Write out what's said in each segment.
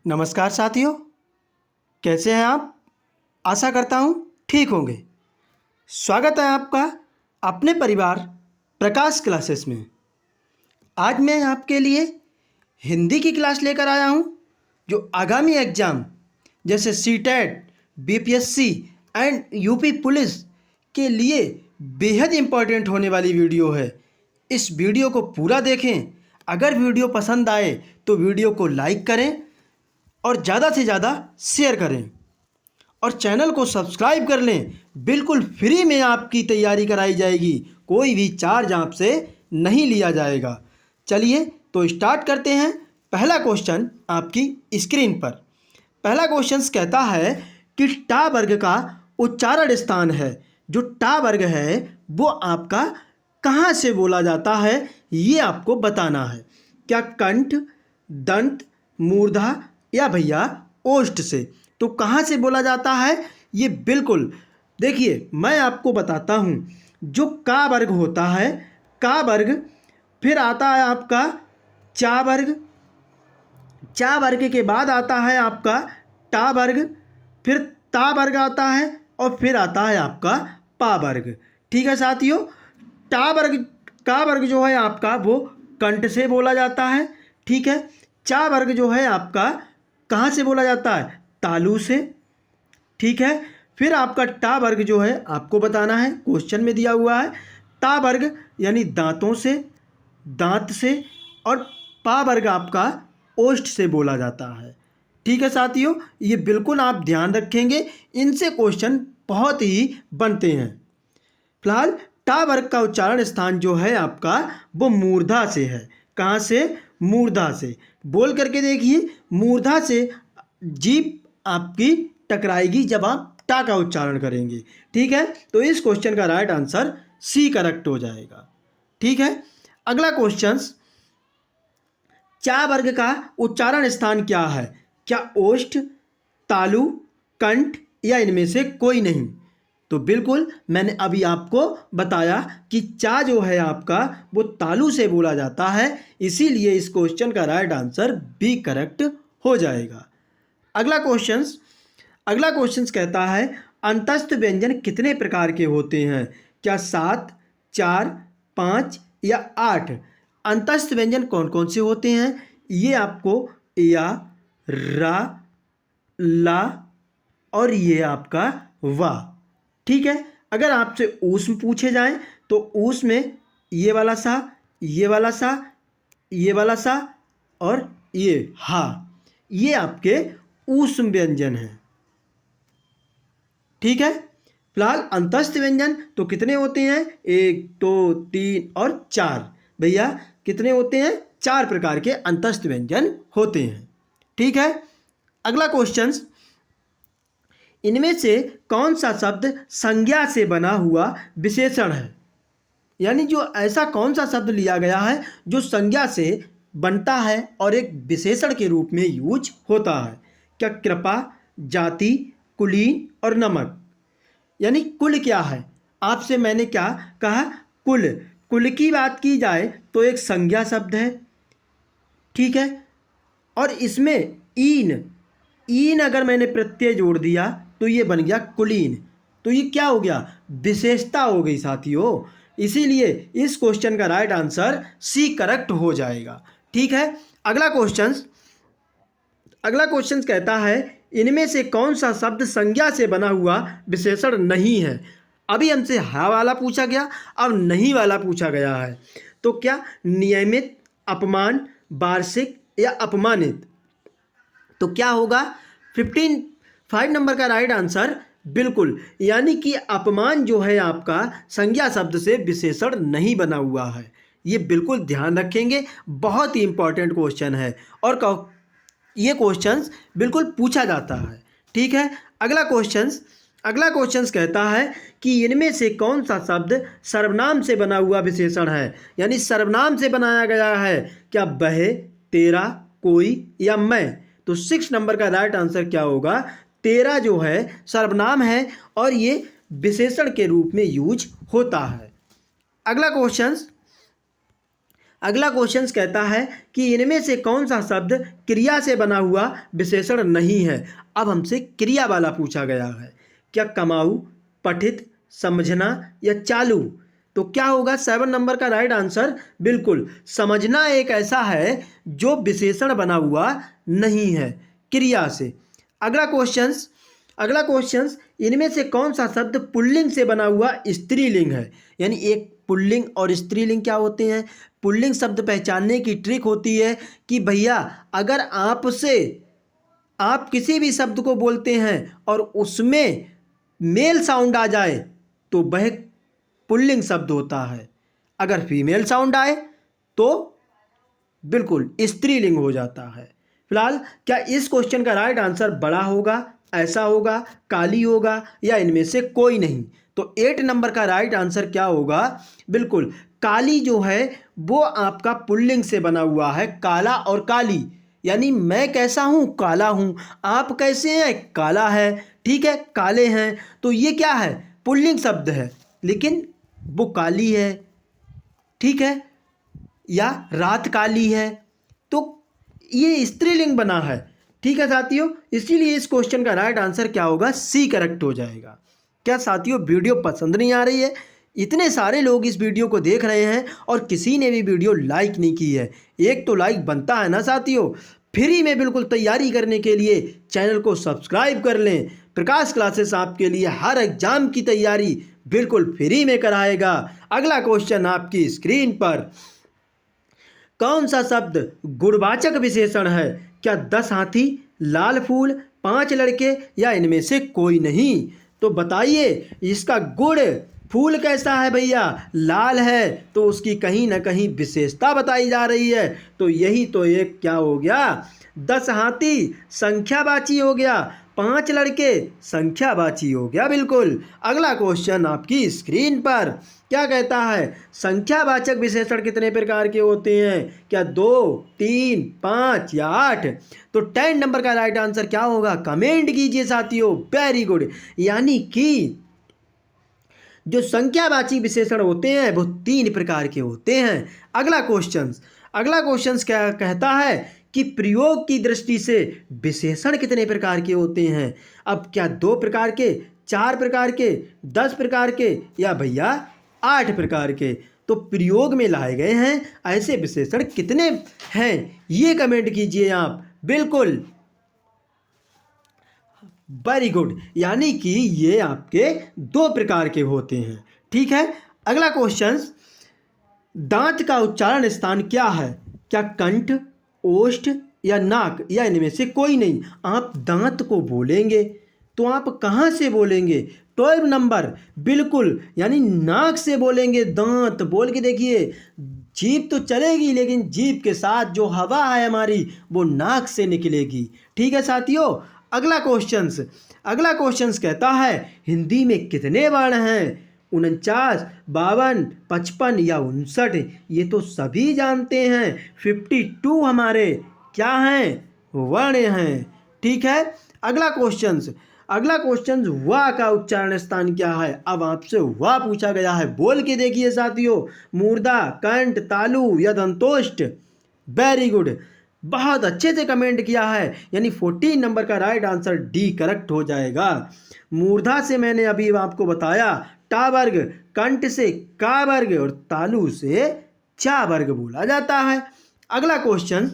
नमस्कार साथियों, कैसे हैं आप। आशा करता हूँ ठीक होंगे। स्वागत है आपका अपने परिवार प्रकाश क्लासेस में। आज मैं आपके लिए हिंदी की क्लास लेकर आया हूँ जो आगामी एग्ज़ाम जैसे CTET, BPSC and UP police के लिए बेहद इम्पॉर्टेंट होने वाली वीडियो है। इस वीडियो को पूरा देखें। अगर वीडियो पसंद आए तो वीडियो को लाइक करें और ज़्यादा से ज़्यादा शेयर करें और चैनल को सब्सक्राइब कर लें। बिल्कुल फ्री में आपकी तैयारी कराई जाएगी, कोई भी चार्ज आपसे नहीं लिया जाएगा। चलिए तो स्टार्ट करते हैं। पहला क्वेश्चन आपकी स्क्रीन पर। पहला क्वेश्चन कहता है कि टा वर्ग का उच्चारण स्थान है। जो टा वर्ग है वो आपका कहाँ से बोला जाता है ये आपको बताना है। क्या कंठ, दंत, मूर्धा या भैया ओष्ठ से। तो कहाँ से बोला जाता है ये बिल्कुल देखिए मैं आपको बताता हूँ। जो का वर्ग होता है, का वर्ग, फिर आता है आपका चा वर्ग, चा वर्ग के बाद आता है आपका टा वर्ग, फिर ता वर्ग आता है और फिर आता है आपका पा वर्ग। ठीक है साथियों, टा वर्ग, का वर्ग जो है आपका वो कंठ से बोला जाता है। ठीक है, चा वर्ग जो है आपका कहाँ से बोला जाता है, तालू से। ठीक है, फिर आपका टा वर्ग जो है आपको बताना है, क्वेश्चन में दिया हुआ है। ता वर्ग यानी दांतों से, दांत से, और पा वर्ग आपका ओष्ठ से बोला जाता है। ठीक है साथियों, ये बिल्कुल आप ध्यान रखेंगे, इनसे क्वेश्चन बहुत ही बनते हैं। फिलहाल टा वर्ग का उच्चारण स्थान जो है आपका वो मूर्धा से है। कहाँ से, मूर्धा से। बोल करके देखिए, मूर्धा से जीभ आपकी टकराएगी जब आप टा का उच्चारण करेंगे। ठीक है, तो इस क्वेश्चन का राइट आंसर सी करेक्ट हो जाएगा। ठीक है, अगला क्वेश्चन, चा वर्ग का उच्चारण स्थान क्या है। क्या ओष्ठ, तालु, कंठ या इनमें से कोई नहीं। तो बिल्कुल मैंने अभी आपको बताया कि चा जो है आपका वो तालु से बोला जाता है, इसीलिए इस क्वेश्चन का राइट आंसर बी करेक्ट हो जाएगा। अगला क्वेश्चन कहता है अंतस्थ व्यंजन कितने प्रकार के होते हैं। क्या 7, 4, 5 या 8। अंतस्थ व्यंजन कौन कौन से होते हैं ये आपको या, रा, ला और ये आपका वा। ठीक है, अगर आपसे ऊष्म पूछे जाएं तो ऊष्म में ये वाला सा, ये वाला सा, ये वाला सा और ये हा, ये आपके ऊष्म व्यंजन हैं। ठीक है, फिलहाल अंतस्थ व्यंजन तो कितने होते हैं, 1, 2, 3 और 4। भैया कितने होते हैं, 4 प्रकार के अंतस्थ व्यंजन होते हैं। ठीक है, अगला क्वेश्चन, इनमें से कौन सा शब्द संज्ञा से बना हुआ विशेषण है। यानी जो ऐसा कौन सा शब्द लिया गया है जो संज्ञा से बनता है और एक विशेषण के रूप में यूज होता है। क्या कृपा, जाति, कुलीन और नमक। यानी कुल क्या है, आपसे मैंने क्या कहा, कुल। कुल की बात की जाए तो एक संज्ञा शब्द है। ठीक है, और इसमें ईन अगर मैंने प्रत्यय जोड़ दिया तो ये बन गया कुलीन। तो ये क्या हो गया, विशेषता हो गई साथियों। इसीलिए इस क्वेश्चन का राइट आंसर सी करेक्ट हो जाएगा। ठीक है, अगला क्वेश्चन कहता है इनमें से कौन सा शब्द संज्ञा से बना हुआ विशेषण नहीं है। अभी हमसे हा वाला पूछा गया, अब नहीं वाला पूछा गया है। तो क्या नियमित, अपमान, वार्षिक या अपमानित। तो क्या होगा, 5 नंबर का राइट आंसर बिल्कुल, यानी कि अपमान जो है आपका संज्ञा शब्द से विशेषण नहीं बना हुआ है। ये बिल्कुल ध्यान रखेंगे, बहुत ही इंपॉर्टेंट क्वेश्चन है और ये क्वेश्चन बिल्कुल पूछा जाता है। ठीक है, अगला क्वेश्चन कहता है कि इनमें से कौन सा शब्द सर्वनाम से बना हुआ विशेषण है। यानी सर्वनाम से बनाया गया है। क्या वह, तेरा, कोई या मैं। तो 6 नंबर का राइट आंसर क्या होगा, तेरा जो है सर्वनाम है और ये विशेषण के रूप में यूज होता है। अगला अगला क्वेश्चन कहता है कि इनमें से कौन सा शब्द क्रिया से बना हुआ विशेषण नहीं है। अब हमसे क्रिया वाला पूछा गया है। क्या कमाऊ, पठित, समझना या चालू? तो क्या होगा 7 नंबर का राइट आंसर? बिल्कुल, समझना एक ऐसा है जो विशेषण बना हुआ नहीं है क्रिया से। अगला क्वेश्चन इनमें से कौन सा शब्द पुल्लिंग से बना हुआ स्त्रीलिंग है? यानी एक पुल्लिंग और स्त्रीलिंग क्या होते हैं? पुल्लिंग शब्द पहचानने की ट्रिक होती है कि भैया अगर आप किसी भी शब्द को बोलते हैं और उसमें मेल साउंड आ जाए तो वह पुल्लिंग शब्द होता है, अगर फीमेल साउंड आए तो बिल्कुल स्त्रीलिंग हो जाता है। फिलहाल क्या इस क्वेश्चन का राइट आंसर बड़ा होगा, ऐसा होगा, काली होगा या इनमें से कोई नहीं? तो 8 नंबर का राइट आंसर क्या होगा? बिल्कुल, काली जो है वो आपका पुल्लिंग से बना हुआ है, काला और काली। यानी मैं कैसा हूँ? काला हूँ। आप कैसे हैं? काला है। ठीक है, काले हैं। तो ये क्या है? पुल्लिंग शब्द है, लेकिन वो काली है। ठीक है, या रात काली है, तो ये स्त्रीलिंग बना है। ठीक है साथियों, इसीलिए इस क्वेश्चन का राइट आंसर क्या होगा? सी करेक्ट हो जाएगा। क्या साथियों वीडियो पसंद नहीं आ रही है? इतने सारे लोग इस वीडियो को देख रहे हैं और किसी ने भी वीडियो लाइक नहीं की है। एक तो लाइक बनता है ना साथियों। फ्री में बिल्कुल तैयारी करने के लिए चैनल को सब्सक्राइब कर लें। प्रकाश क्लासेस आपके लिए हर एग्जाम की तैयारी बिल्कुल फ्री में कराएगा। अगला क्वेश्चन आपकी स्क्रीन पर, कौन सा शब्द गुणवाचक विशेषण है? क्या 10 हाथी, लाल फूल, 5 लड़के या इनमें से कोई नहीं? तो बताइए इसका गुण फूल कैसा है भैया? लाल है, तो उसकी कहीं ना कहीं विशेषता बताई जा रही है। तो यही तो एक क्या हो गया? 10 हाथी संख्यावाची हो गया, 5 लड़के संख्यावाची हो गया। बिल्कुल। अगला क्वेश्चन आपकी स्क्रीन पर क्या कहता है? संख्यावाचक विशेषण कितने प्रकार के होते हैं? क्या 2, 3, 5 या 8? तो 10 नंबर का राइट आंसर क्या होगा? कमेंट कीजिए साथियों। Very good. यानी कि जो संख्यावाची विशेषण होते हैं वो 3 प्रकार के होते हैं। अगला क्वेश्चन क्या कहता है कि प्रयोग की दृष्टि से विशेषण कितने प्रकार के होते हैं? अब क्या 2 प्रकार के, 4 प्रकार के, 10 प्रकार के या भैया 8 प्रकार के? तो प्रयोग में लाए गए हैं ऐसे विशेषण कितने हैं, ये कमेंट कीजिए आप। बिल्कुल, वेरी गुड। यानी कि ये आपके 2 प्रकार के होते हैं। ठीक है। अगला क्वेश्चन, दांत का उच्चारण स्थान क्या है? क्या कंठ, ओष्ठ या नाक या इनमें से कोई नहीं? आप दांत को बोलेंगे तो आप कहाँ से बोलेंगे? 12 नंबर, बिल्कुल, यानी नाक से बोलेंगे। दांत बोल के देखिए, जीभ तो चलेगी लेकिन जीभ के साथ जो हवा है हमारी वो नाक से निकलेगी। ठीक है साथियों। अगला क्वेश्चन कहता है हिंदी में कितने वर्ण हैं? 49, 52, 55 या 59? ये तो सभी जानते हैं। 52 हमारे क्या हैं? वर्ण हैं। ठीक है। अगला क्वेश्चन वाह का उच्चारण स्थान क्या है? अब आपसे वाह पूछा गया है, बोल के देखिए साथियों। मूर्धा, कंठ, तालु या दंतोष्ठ? वेरी गुड, बहुत अच्छे से कमेंट किया है। यानी 14 नंबर का राइट आंसर डी करेक्ट हो जाएगा। मूर्धा से मैंने अभी आपको बताया टा वर्ग, कंठ से का वर्ग और तालु से चा वर्ग बोला जाता है। अगला क्वेश्चन,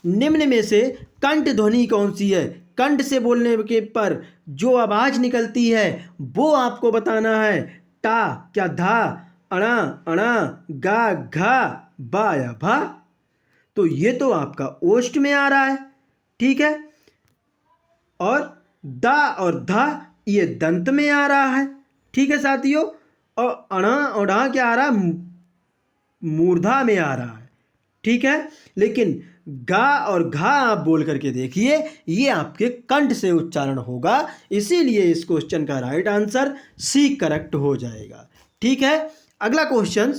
निम्न में से कंठ ध्वनि कौन सी है? कंठ से बोलने के पर जो आवाज निकलती है वो आपको बताना है। टा, क्या धा, अणा, अणा, गा, घा, बा या भा? तो ये तो आपका ओष्ठ में आ रहा है। ठीक है। और दा और धा ये दंत में आ रहा है। ठीक है साथियों। और अणा और ढा क्या आ रहा है? मूर्धा में आ रहा है। ठीक है। लेकिन गा और घा आप बोल करके देखिए, ये आपके कंठ से उच्चारण होगा। इसीलिए इस क्वेश्चन का राइट आंसर सी करेक्ट हो जाएगा। ठीक है। अगला क्वेश्चन,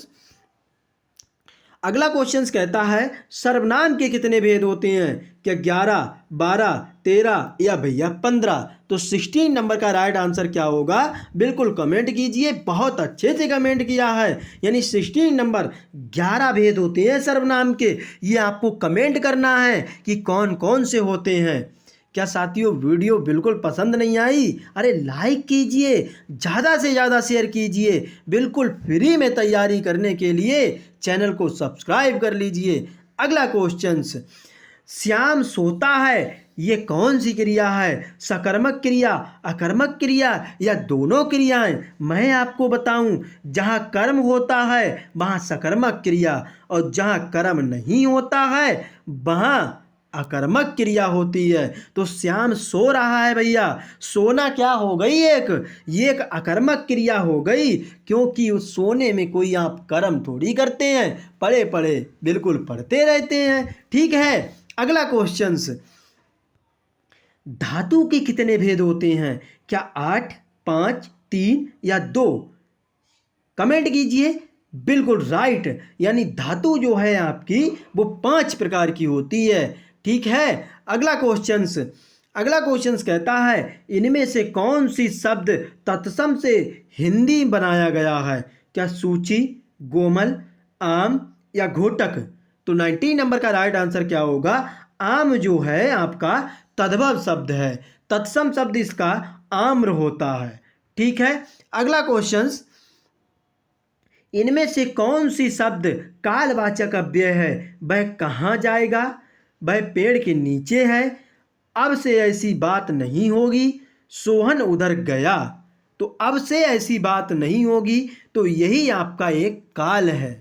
अगला क्वेश्चन कहता है सर्वनाम के कितने भेद होते हैं? क्या 11, 12, 13 या भैया 15? तो 16 नंबर का राइट आंसर क्या होगा? बिल्कुल कमेंट कीजिए, बहुत अच्छे से कमेंट किया है। यानी 16 नंबर 11 भेद होते हैं सर्वनाम के। ये आपको कमेंट करना है कि कौन कौन से होते हैं। क्या साथियों वीडियो बिल्कुल पसंद नहीं आई? अरे लाइक कीजिए, ज़्यादा से ज़्यादा शेयर कीजिए। बिल्कुल फ्री में तैयारी करने के लिए चैनल को सब्सक्राइब कर लीजिए। अगला क्वेश्चंस, श्याम सोता है, ये कौन सी क्रिया है? सकर्मक क्रिया, अकर्मक क्रिया या दोनों क्रियाएं? मैं आपको बताऊं, जहां कर्म होता है वहां सकर्मक क्रिया और जहां कर्म नहीं होता है वहां अकर्मक क्रिया होती है। तो श्याम सो रहा है भैया, सोना क्या हो गई? ये एक अकर्मक क्रिया हो गई, क्योंकि उस सोने में कोई आप कर्म थोड़ी करते हैं, पढ़े पढ़े बिल्कुल पढ़ते रहते हैं। ठीक है, अगला क्वेश्चंस, धातु के कितने भेद होते हैं? क्या 8, 5, 3 या 2? कमेंट कीजिए। बिल्कुल राइट, यानी धातु जो है आपकी वो 5 प्रकार की होती है। ठीक है, अगला क्वेश्चंस कहता है इनमें से कौन सी शब्द तत्सम से हिंदी बनाया गया है? क्या सूची, गोमल, आम या घोटक? तो 19 नंबर का राइट आंसर क्या होगा? आम जो है आपका तद्भव शब्द है, तत्सम शब्द इसका आम्र होता है। ठीक है, अगला क्वेश्चंस, इनमें से कौन सी शब्द कालवाचक अव्यय है? वह कहाँ जाएगा, वह पेड़ के नीचे है, अब से ऐसी बात नहीं होगी, सोहन उधर गया। तो अब से ऐसी बात नहीं होगी, तो यही आपका एक काल है।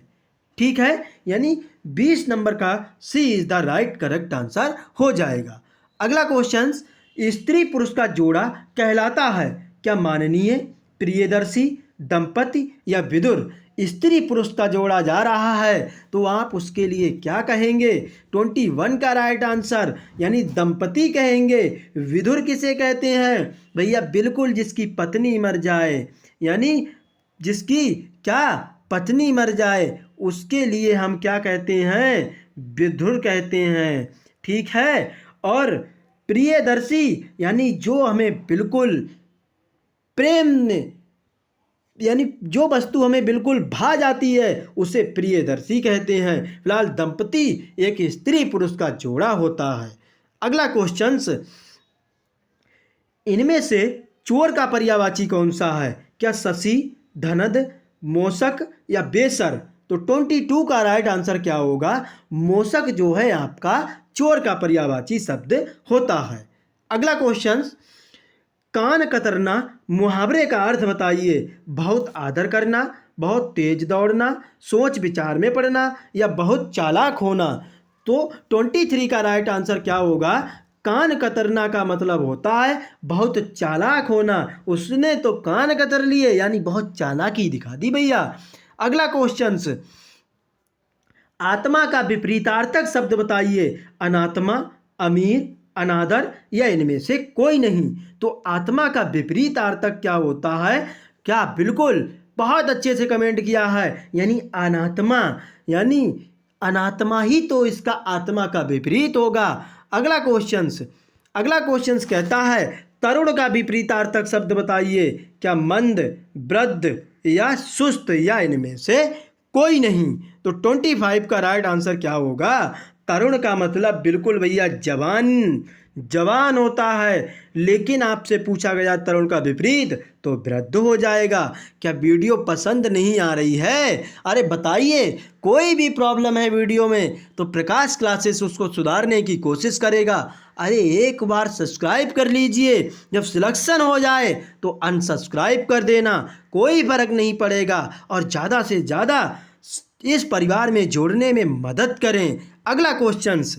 ठीक है, यानी 20 नंबर का C is the right correct answer हो जाएगा। अगला क्वेश्चन, स्त्री पुरुष का जोड़ा कहलाता है? क्या माननीय, प्रियदर्शी, दंपति या विदुर? स्त्री पुरुष का जोड़ा जा रहा है तो आप उसके लिए क्या कहेंगे? 21 का राइट आंसर, यानी दंपति कहेंगे। विदुर किसे कहते हैं भैया? बिल्कुल जिसकी पत्नी मर जाए, यानी जिसकी क्या पत्नी मर जाए उसके लिए हम क्या कहते हैं? विदुर कहते हैं। ठीक है, और प्रियदर्शी यानी जो हमें बिल्कुल प्रेम, यानी जो वस्तु हमें बिल्कुल भा जाती है उसे प्रियदर्शी कहते हैं। फिलहाल दंपति एक स्त्री पुरुष का जोड़ा होता है। अगला क्वेश्चंस, इनमें से चोर का पर्यायवाची कौन सा है? क्या शशि, धनद, मोषक या बेसर? तो 22 का राइट आंसर क्या होगा? मोषक जो है आपका चोर का पर्यायवाची शब्द होता है। अगला क्वेश्चन, कान कतरना मुहावरे का अर्थ बताइए। बहुत आदर करना, बहुत तेज दौड़ना, सोच विचार में पड़ना या बहुत चालाक होना? तो 23 का राइट आंसर क्या होगा? कान कतरना का मतलब होता है बहुत चालाक होना। उसने तो कान कतर लिए, यानी बहुत चालाकी दिखा दी भैया। अगला क्वेश्चंस, आत्मा का विपरीतार्थक शब्द बताइए। अनात्मा, अमीर, अनादर या इनमें से कोई नहीं? तो आत्मा का विपरीतार्थक क्या होता है? क्या बिल्कुल बहुत अच्छे से कमेंट किया है, यानी अनात्मा, यानी अनात्मा ही तो इसका आत्मा का विपरीत होगा। अगला क्वेश्चंस कहता है तरुण का विपरीतार्थक शब्द बताइए। क्या मंद, वृद्ध या सुस्त या इनमें से कोई नहीं? तो 25 का राइट आंसर क्या होगा? तरुण का मतलब बिल्कुल भैया जवान होता है, लेकिन आपसे पूछा गया तरुण का विपरीत तो वृद्ध हो जाएगा। क्या वीडियो पसंद नहीं आ रही है? अरे बताइए, कोई भी प्रॉब्लम है वीडियो में तो प्रकाश क्लासेस उसको सुधारने की कोशिश करेगा। अरे एक बार सब्सक्राइब कर लीजिए, जब सिलेक्शन हो जाए तो अनसब्सक्राइब कर देना, कोई फ़र्क नहीं पड़ेगा। और ज़्यादा से ज़्यादा इस परिवार में जोड़ने में मदद करें। अगला क्वेश्चंस,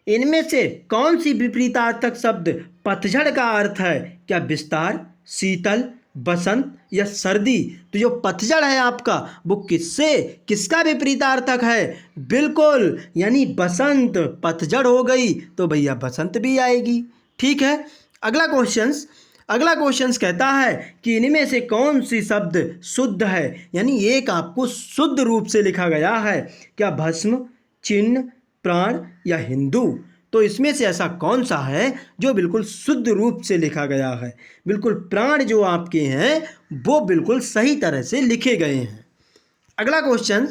इनमें से कौन सी विपरीतार्थक शब्द पतझड़ का अर्थ है? क्या विस्तार, शीतल, बसंत या सर्दी? तो जो पतझड़ है आपका वो किसका विपरीतार्थक है? बिल्कुल, यानी बसंत। पतझड़ हो गई तो भैया बसंत भी आएगी। ठीक है, अगला क्वेश्चंस, अगला क्वेश्चन कहता है कि इनमें से कौन सी शब्द शुद्ध है, यानी एक आपको शुद्ध रूप से लिखा गया है, क्या भस्म, चिन्ह, प्राण या हिंदू। तो इसमें से ऐसा कौन सा है जो बिल्कुल शुद्ध रूप से लिखा गया है। बिल्कुल प्राण जो आपके हैं वो बिल्कुल सही तरह से लिखे गए हैं। अगला क्वेश्चन,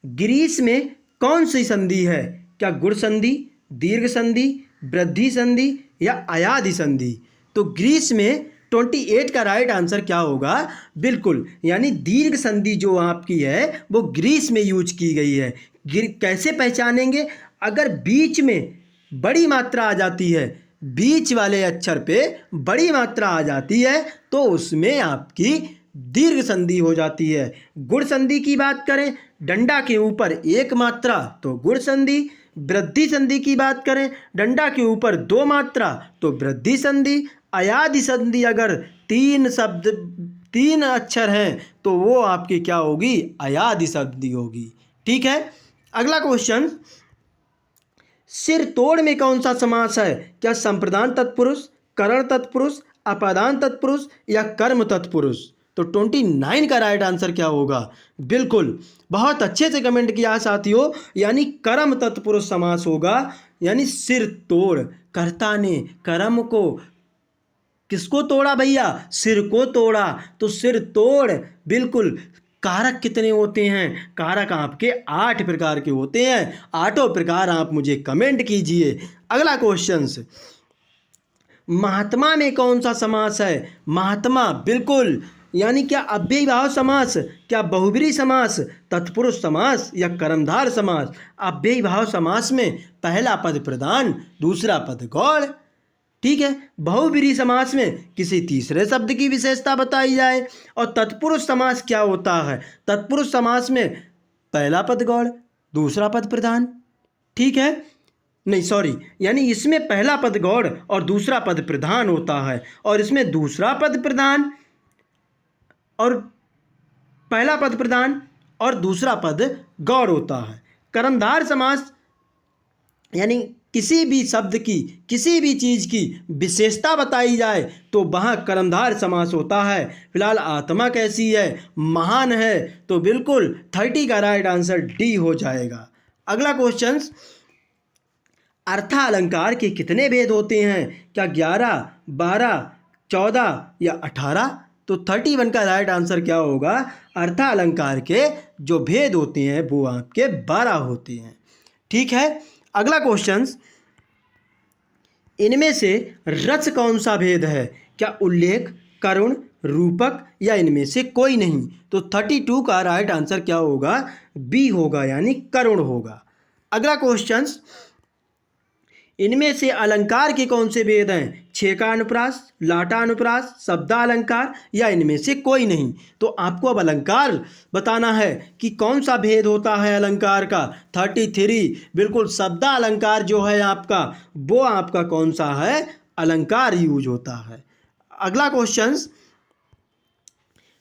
ग्रीस में कौन सी संधि है, क्या गुण संधि, दीर्घ संधि, वृद्धि संधि या अयाधि संधि। तो ग्रीस में 28 का राइट आंसर क्या होगा, बिल्कुल यानी दीर्घ संधि जो आपकी है वो ग्रीस में यूज की गई है। कैसे पहचानेंगे, अगर बीच में बड़ी मात्रा आ जाती है, बीच वाले अक्षर पे बड़ी मात्रा आ जाती है तो उसमें आपकी दीर्घ संधि हो जाती है। गुण संधि की बात करें, डंडा के ऊपर एक मात्रा तो गुण संधि। वृद्धि संधि की बात करें, डंडा के ऊपर 2 मात्रा तो वृद्धि संधि। अयाधि संधि अगर 3 अक्षर हैं तो वो आपकी क्या होगी, अयाधि संधि होगी। ठीक है। अगला क्वेश्चन, सिर तोड़ में कौन सा समास है, क्या संप्रदान तत्पुरुष, करण तत्पुरुष, अपादान तत्पुरुष या कर्म तत्पुरुष। तो 29 का राइट आंसर क्या होगा, बिल्कुल बहुत अच्छे से कमेंट किया साथियों, यानी कर्म तत्पुरुष समास होगा। यानी सिर तोड़, कर्ता ने कर्म को किसको तोड़ा भैया, सिर को तोड़ा, तो सिर तोड़। बिल्कुल। कारक कितने होते हैं, कारक आपके 8 प्रकार के होते हैं। 8 प्रकार आप मुझे कमेंट कीजिए। अगला क्वेश्चन, महात्मा में कौन सा समास है, महात्मा बिल्कुल यानी क्या अव्ययी भाव समास, क्या बहुब्रीहि समास, तत्पुरुष समास या कर्मधार समास। अव्ययी भाव समास में पहला पद प्रधान, दूसरा पद गौड़। ठीक है। बहुब्रीहि समास में किसी तीसरे शब्द की विशेषता बताई जाए। और तत्पुरुष समास क्या होता है, तत्पुरुष समास में पहला पद गौड़, दूसरा पद प्रधान। ठीक है, नहीं सॉरी, यानी इसमें पहला पद गौड़ और दूसरा पद प्रधान होता है, और इसमें दूसरा पद प्रधान और पहला पद प्रधान और दूसरा पद गौड़ होता है। कर्मधार समास यानी किसी भी शब्द की, किसी भी चीज़ की विशेषता बताई जाए तो वहाँ कर्मधार समास होता है। फिलहाल आत्मा कैसी है, महान है, तो बिल्कुल 30 का राइट आंसर डी हो जाएगा। अगला क्वेश्चन, अर्थालंकार के कितने भेद होते हैं, क्या 11, 12, 14 या 18। तो 31 का राइट आंसर क्या होगा, अर्थालंकार के जो भेद होते हैं वो आपके 12 होते हैं। ठीक है। अगला क्वेश्चन, इनमें से रस कौन सा भेद है, क्या उल्लेख, करुण, रूपक या इनमें से कोई नहीं। तो 32 का राइट आंसर क्या होगा, बी होगा यानी करुण होगा। अगला क्वेश्चन, इनमें से अलंकार के कौन से भेद हैं, छेका अनुप्रास, लाटा अनुप्रास, शब्दालंकार या इनमें से कोई नहीं। तो आपको अब अलंकार बताना है कि कौन सा भेद होता है अलंकार का। 33 बिल्कुल शब्दालंकार जो है आपका, वो आपका कौन सा है, अलंकार यूज होता है। अगला क्वेश्चन,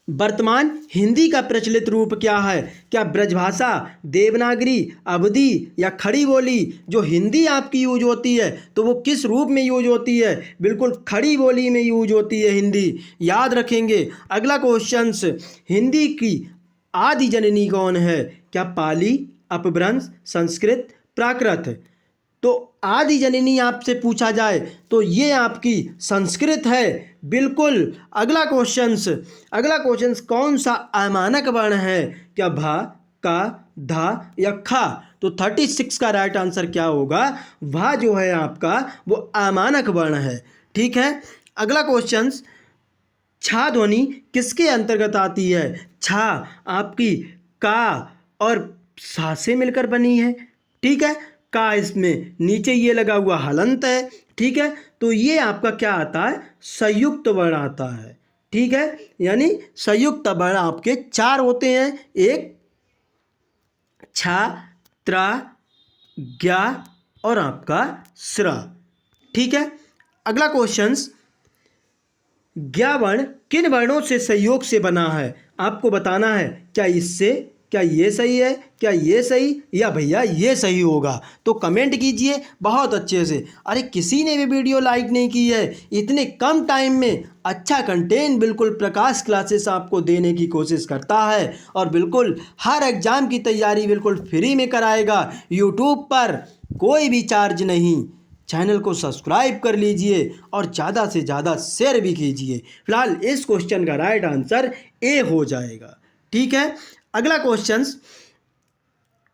वर्तमान हिंदी का प्रचलित रूप क्या है, क्या ब्रजभाषा, देवनागरी, अवधी या खड़ी बोली। जो हिंदी आपकी यूज होती है तो वो किस रूप में यूज होती है, बिल्कुल खड़ी बोली में यूज होती है हिंदी, याद रखेंगे। अगला क्वेश्चंस, हिंदी की आदि जननी कौन है, क्या पाली, अपभ्रंश, संस्कृत, प्राकृत। तो आदि जननी आपसे पूछा जाए तो ये आपकी संस्कृत है, बिल्कुल। अगला क्वेश्चंस, कौन सा अमानक वर्ण है, क्या भा, का, धा या खा। तो 36 का राइट आंसर क्या होगा, भा जो है आपका वो अमानक वर्ण है। ठीक है। अगला क्वेश्चंस, छा ध्वनि किसके अंतर्गत आती है, छा आपकी का और सा से मिलकर बनी है। ठीक है, का इसमें नीचे ये लगा हुआ हलंत है। ठीक है, तो ये आपका क्या आता है, संयुक्त वर्ण आता है। ठीक है, यानी संयुक्त वर्ण आपके 4 होते हैं, एक छा, त्रा, ज्ञा और आपका स्रा। ठीक है। अगला क्वेश्चंस, ज्ञा वर्ण किन वर्णों से संयोग से बना है, आपको बताना है, क्या इससे, क्या ये सही है, क्या ये सही, या भैया ये सही होगा? तो कमेंट कीजिए बहुत अच्छे से। अरे किसी ने भी वीडियो लाइक नहीं की है। इतने कम टाइम में अच्छा कंटेंट बिल्कुल प्रकाश क्लासेस आपको देने की कोशिश करता है और बिल्कुल हर एग्ज़ाम की तैयारी बिल्कुल फ्री में कराएगा। यूट्यूब पर कोई भी चार्ज नहीं। चैनल को सब्सक्राइब कर लीजिए और ज़्यादा से ज़्यादा शेयर भी कीजिए। फिलहाल इस क्वेश्चन का राइट आंसर ए हो जाएगा। ठीक है, अगला क्वेश्चन,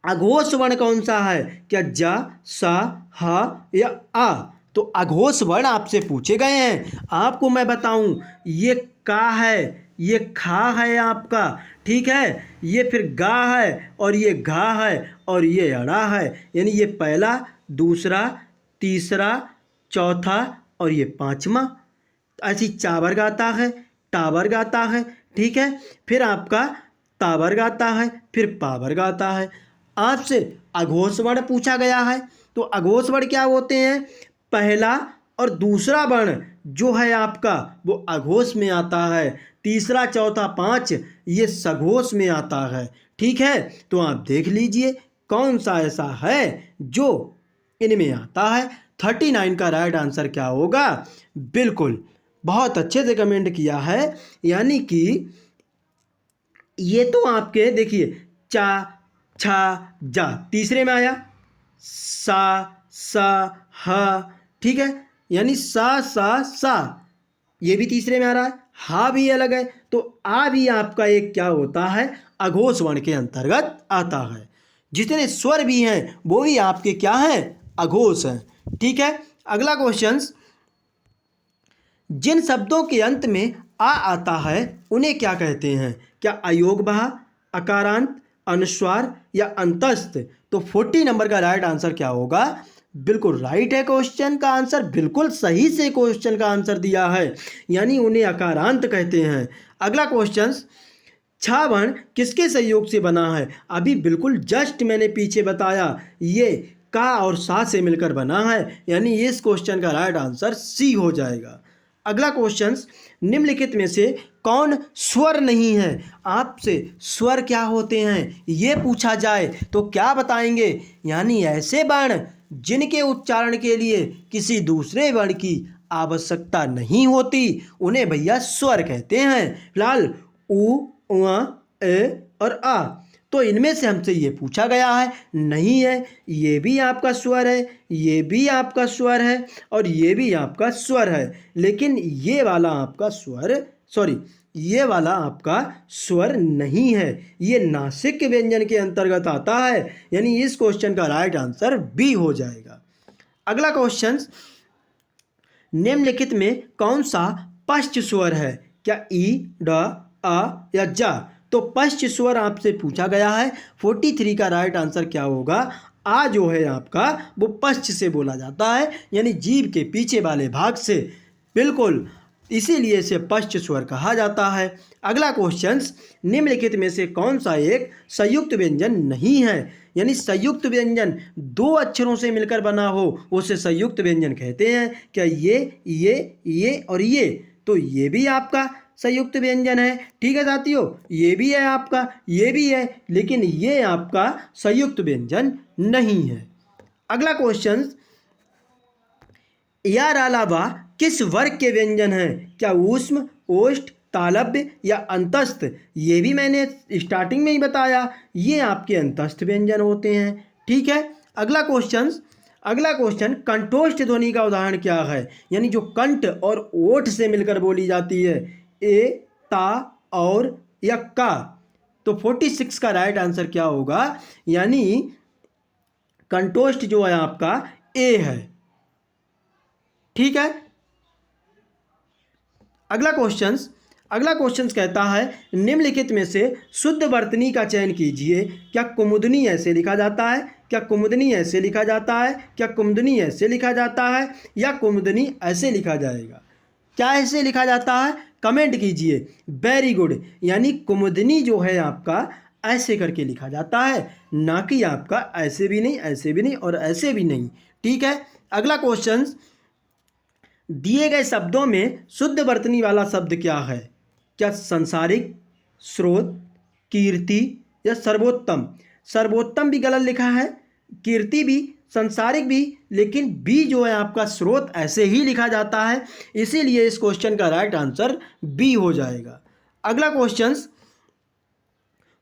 अघोष वर्ण कौन सा है? क्या जा, सा, हा या आ? तो अघोष वर्ण आपसे पूछे गए हैं। आपको मैं बताऊं, ये का है, ये खा है आपका, ठीक है, ये फिर गा है और ये घा है और ये अड़ा है। यानी ये पहला, दूसरा, तीसरा, चौथा और ये पांचवा। ऐसी चावर गाता है, टावर गाता है, ठीक है, फिर आपका तावर गाता है, फिर पावर गाता है। आपसे अघोष वर्ण पूछा गया है, तो अघोष वर्ण क्या होते हैं? पहला और दूसरा वर्ण जो है आपका वो अघोष में आता है। तीसरा, चौथा, पाँच ये सघोष में आता है। ठीक है, तो आप देख लीजिए कौन सा ऐसा है जो इनमें आता है। 39 का राइट आंसर क्या होगा? बिल्कुल बहुत अच्छे से कमेंट किया है। यानी कि ये तो आपके देखिए, चा, छा, जा तीसरे में आया, सा, हा, ठीक है, यानी सा ये भी तीसरे में आ रहा है, हा भी अलग है, तो आ भी आपका एक क्या होता है? अघोष वर्ण के अंतर्गत आता है। जितने स्वर भी हैं वो भी आपके क्या हैं? अघोष हैं। ठीक है, अगला क्वेश्चन, जिन शब्दों के अंत में आ आता है उन्हें क्या कहते हैं? क्या अयोग बहा, अकारांत, अनुस्वार या अंतस्थ? तो 40 नंबर का राइट आंसर क्या होगा? बिल्कुल राइट है क्वेश्चन का आंसर, बिल्कुल सही से क्वेश्चन का आंसर दिया है, यानी उन्हें अकारांत कहते हैं। अगला क्वेश्चन, छा वर्ण किसके सहयोग से बना है? अभी बिल्कुल जस्ट मैंने पीछे बताया, ये का और सा से मिलकर बना है, यानी इस क्वेश्चन का राइट आंसर सी हो जाएगा। अगला क्वेश्चन, निम्नलिखित में से कौन स्वर नहीं है? आपसे स्वर क्या होते हैं ये पूछा जाए तो क्या बताएंगे? यानी ऐसे वर्ण जिनके उच्चारण के लिए किसी दूसरे वर्ण की आवश्यकता नहीं होती, उन्हें भैया स्वर कहते हैं। फिलहाल उ, उआ, ए और आ, तो इनमें से हमसे ये पूछा गया है, नहीं है, ये भी आपका स्वर है, ये भी आपका स्वर है और ये भी आपका स्वर है, लेकिन ये वाला आपका स्वर, सॉरी, ये वाला आपका स्वर नहीं है, ये नासिक व्यंजन के अंतर्गत आता है, यानी इस क्वेश्चन का राइट आंसर बी हो जाएगा। अगला क्वेश्चन, निम्नलिखित में कौन सा पश्च स्वर है? क्या ई, ड, आ या जा? तो पश्च स्वर आपसे पूछा गया है। 43 का राइट आंसर क्या होगा? आ जो है आपका वो पश्च से बोला जाता है, यानी जीभ के पीछे वाले भाग से, बिल्कुल इसीलिए इसे पश्च स्वर कहा जाता है। अगला क्वेश्चन, निम्नलिखित में से कौन सा एक संयुक्त व्यंजन नहीं है? यानी संयुक्त व्यंजन दो अक्षरों से मिलकर बना हो उसे संयुक्त व्यंजन कहते हैं। क्या ये और ये? तो ये भी आपका संयुक्त व्यंजन है। ठीक है साथियों, ये भी है आपका, ये भी है, लेकिन ये आपका संयुक्त व्यंजन नहीं है। अगला क्वेश्चन, यार अलावा किस वर्ग के व्यंजन हैं? क्या ऊष्म, ओष्ठ, तालव्य या अंतस्थ? ये भी मैंने स्टार्टिंग में ही बताया, ये आपके अंतस्थ व्यंजन होते हैं। ठीक है, अगला क्वेश्चन, कंठोष्ठ ध्वनि का उदाहरण क्या है? यानी जो कंठ और ओठ से मिलकर बोली जाती है, ए, ता और या का? तो 46 का राइट आंसर क्या होगा? यानी कंठोष्ठ जो है आपका ए है। ठीक है, अगला क्वेश्चन कहता है, निम्नलिखित में से शुद्ध वर्तनी का चयन कीजिए। क्या कुमुदनी ऐसे लिखा जाता है? क्या कुमुदनी ऐसे लिखा जाता है? क्या कुमुदनी ऐसे लिखा जाता है या कुमुदनी ऐसे लिखा जाएगा? क्या ऐसे लिखा जाता है? कमेंट कीजिए। वेरी गुड, यानी कुमुदनी जो है आपका ऐसे करके लिखा जाता है, ना कि आपका ऐसे भी नहीं, ऐसे भी नहीं और ऐसे भी नहीं। ठीक है, अगला क्वेश्चन, दिए गए शब्दों में शुद्ध वर्तनी वाला शब्द क्या है? क्या संसारिक, स्रोत, कीर्ति, या सर्वोत्तम? सर्वोत्तम भी गलत लिखा है, कीर्ति भी, संसारिक भी, लेकिन बी जो है आपका स्रोत ऐसे ही लिखा जाता है, इसीलिए इस क्वेश्चन का राइट आंसर बी हो जाएगा। अगला क्वेश्चन,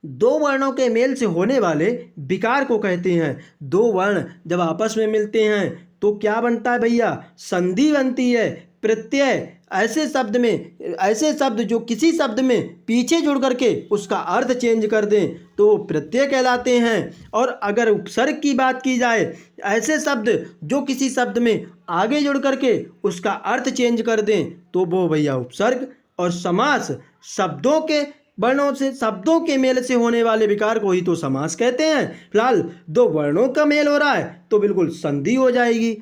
दो वर्णों के मेल से होने वाले विकार को कहते हैं। दो वर्ण जब आपस में मिलते हैं तो क्या बनता है भैया? संधि बनती है। प्रत्यय, ऐसे शब्द जो किसी शब्द में पीछे जुड़ करके उसका अर्थ चेंज कर दें तो वो प्रत्यय कहलाते हैं। और अगर उपसर्ग की बात की जाए, ऐसे शब्द जो किसी शब्द में आगे जुड़ करके उसका अर्थ चेंज कर दें तो वो भैया उपसर्ग। और समास, शब्दों के वर्णों से, शब्दों के मेल से होने वाले विकार को ही तो समास कहते हैं। फिलहाल दो वर्णों का मेल हो रहा है तो बिल्कुल संधि हो जाएगी।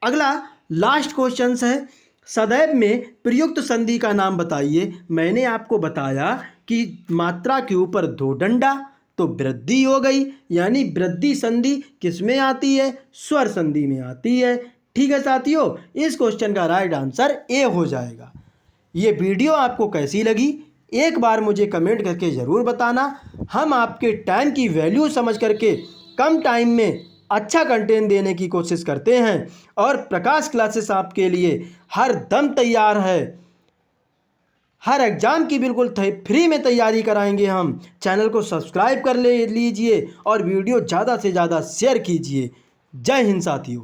अगला लास्ट क्वेश्चन है, सदैव में प्रयुक्त संधि का नाम बताइए। मैंने आपको बताया कि मात्रा के ऊपर दो डंडा तो वृद्धि हो गई, यानी वृद्धि संधि किस में आती है? स्वर संधि में आती है। ठीक है साथियों, इस क्वेश्चन का राइट आंसर ए हो जाएगा। ये वीडियो आपको कैसी लगी एक बार मुझे कमेंट करके ज़रूर बताना। हम आपके टाइम की वैल्यू समझ करके कम टाइम में अच्छा कंटेंट देने की कोशिश करते हैं और प्रकाश क्लासेस आपके लिए हर दम तैयार है। हर एग्ज़ाम की बिल्कुल फ्री में तैयारी कराएंगे हम। चैनल को सब्सक्राइब कर लीजिए और वीडियो ज़्यादा से ज़्यादा शेयर कीजिए। जय हिंद साथियों।